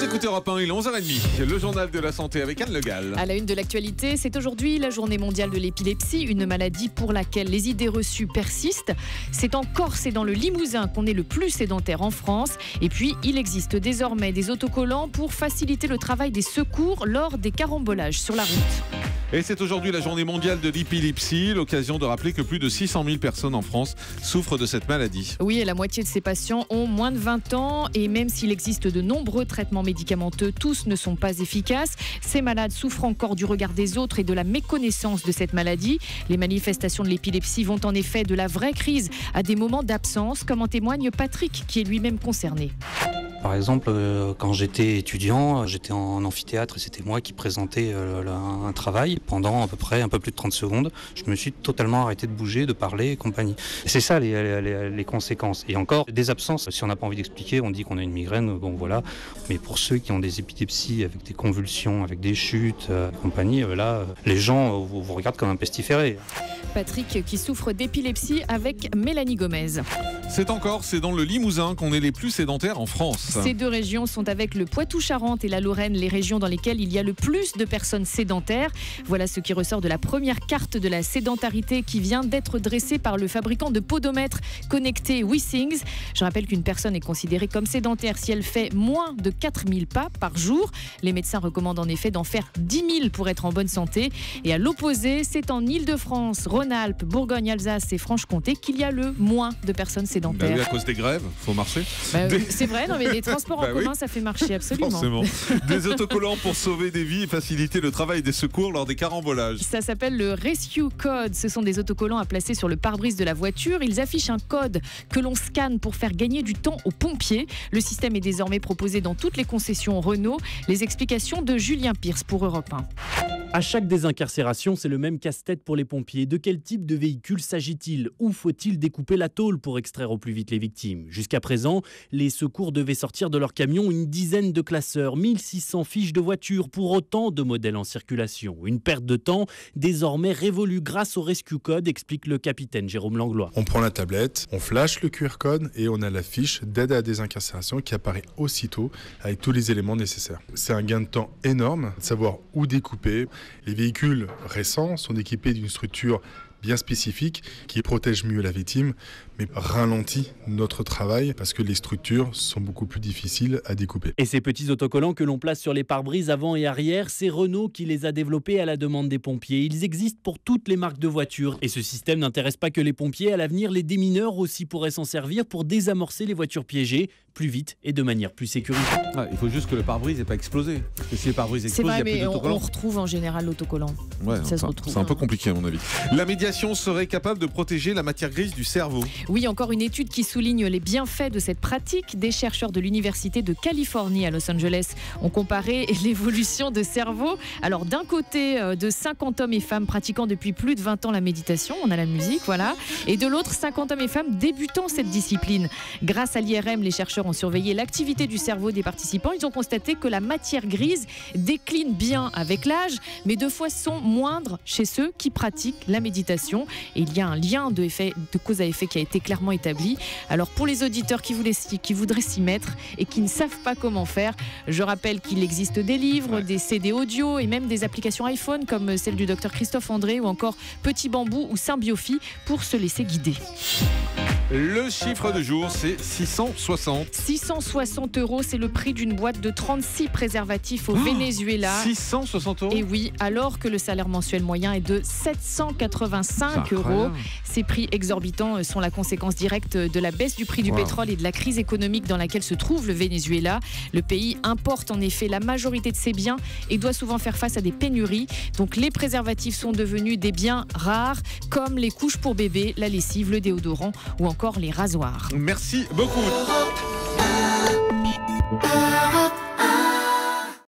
écoutez Europe 1, il est 11h30. Le journal de la santé avec Anne Le Gall. À la une de l'actualité, c'est aujourd'hui la journée mondiale de l'épilepsie, une maladie pour laquelle les idées reçues persistent. C'est en Corse et dans le Limousin qu'on est le plus sédentaire en France. Et puis, il existe désormais des autocollants pour faciliter le travail des secours lors des carambolages sur la route. Et c'est aujourd'hui la journée mondiale de l'épilepsie, l'occasion de rappeler que plus de 600 000 personnes en France souffrent de cette maladie. Oui, et la moitié de ces patients ont moins de 20 ans. Et même s'il existe de nombreux traitements médicamenteux, tous ne sont pas efficaces. Ces malades souffrent encore du regard des autres et de la méconnaissance de cette maladie. Les manifestations de l'épilepsie vont en effet de la vraie crise à des moments d'absence, comme en témoigne Patrick, qui est lui-même concerné. Par exemple, quand j'étais étudiant, j'étais en amphithéâtre et c'était moi qui présentais un travail. Pendant à peu près un peu plus de 30 secondes, je me suis totalement arrêté de bouger, de parler et compagnie. Et c'est ça les conséquences. Et encore, des absences, si on n'a pas envie d'expliquer, on dit qu'on a une migraine, bon voilà. Mais pour ceux qui ont des épilepsies avec des convulsions, avec des chutes et compagnie, là, les gens vous regardent comme un pestiféré. Patrick qui souffre d'épilepsie avec Mélanie Gomez. C'est en Corse et dans le Limousin qu'on est les plus sédentaires en France. Ces deux régions sont avec le Poitou-Charentes et la Lorraine les régions dans lesquelles il y a le plus de personnes sédentaires. Voilà ce qui ressort de la première carte de la sédentarité qui vient d'être dressée par le fabricant de podomètres connectés WeThings. Je rappelle qu'une personne est considérée comme sédentaire si elle fait moins de 4000 pas par jour. Les médecins recommandent en effet d'en faire 10 000 pour être en bonne santé. Et à l'opposé, c'est en Île-de-France, Rhône-Alpes, Bourgogne-Alsace et Franche-Comté qu'il y a le moins de personnes sédentaires. Oui, à cause des grèves, faut marcher. C'est vrai, non mais les transports en commun, ça fait marcher absolument. Forcément. Des autocollants pour sauver des vies et faciliter le travail des secours lors des carambolages. Ça s'appelle le Rescue Code. Ce sont des autocollants à placer sur le pare-brise de la voiture. Ils affichent un code que l'on scanne pour faire gagner du temps aux pompiers. Le système est désormais proposé dans toutes les concessions Renault. Les explications de Julien Pierce pour Europe 1. À chaque désincarcération, c'est le même casse-tête pour les pompiers. De quel type de véhicule s'agit-il? Où faut-il découper la tôle pour extraire au plus vite les victimes? Jusqu'à présent, les secours devaient sortir de leur camion une dizaine de classeurs, 1600 fiches de voitures pour autant de modèles en circulation. Une perte de temps désormais révolue grâce au Rescue Code, explique le capitaine Jérôme Langlois. On prend la tablette, on flash le QR code et on a la fiche d'aide à la désincarcération qui apparaît aussitôt avec tous les éléments nécessaires. C'est un gain de temps énorme de savoir où découper. Les véhicules récents sont équipés d'une structure bien spécifique qui protège mieux la victime, mais ralentit notre travail parce que les structures sont beaucoup plus difficiles à découper. Et ces petits autocollants que l'on place sur les pare-brises avant et arrière, c'est Renault qui les a développés à la demande des pompiers. Ils existent pour toutes les marques de voitures. Et ce système n'intéresse pas que les pompiers. À l'avenir, les démineurs aussi pourraient s'en servir pour désamorcer les voitures piégées plus vite et de manière plus sécuritaire. Il faut juste que le pare-brise n'ait pas explosé. Parce que si le pare-brise explose, c'est vrai, il n'y a plus d'autocollant. On retrouve en général l'autocollant. Ouais, ça se retrouve. C'est un peu compliqué à mon avis. La médiation serait capable de protéger la matière grise du cerveau. Oui, encore une étude qui souligne les bienfaits de cette pratique. Des chercheurs de l'Université de Californie à Los Angeles ont comparé l'évolution de cerveau. Alors d'un côté, de 50 hommes et femmes pratiquant depuis plus de 20 ans la méditation, on a la musique, voilà. Et de l'autre, 50 hommes et femmes débutant cette discipline. Grâce à l'IRM, les chercheurs ont surveillé l'activité du cerveau des participants. Ils ont constaté que la matière grise décline bien avec l'âge, mais 2 fois sont moindres chez ceux qui pratiquent la méditation. Et il y a un lien de cause à effet qui a été clairement établi. Alors pour les auditeurs qui voudraient s'y mettre et qui ne savent pas comment faire, je rappelle qu'il existe des livres, des CD audio et même des applications iPhone comme celle du docteur Christophe André ou encore Petit Bambou ou Symbiophie pour se laisser guider. Le chiffre du jour, c'est 660. 660 €, c'est le prix d'une boîte de 36 préservatifs au Venezuela. 660 €. Et oui, alors que le salaire mensuel moyen est de 785 €. Ces prix exorbitants sont la conséquence directe de la baisse du prix du pétrole et de la crise économique dans laquelle se trouve le Venezuela. Le pays importe en effet la majorité de ses biens et doit souvent faire face à des pénuries. Donc les préservatifs sont devenus des biens rares, comme les couches pour bébés, la lessive, le déodorant ou encore les rasoirs. Merci beaucoup.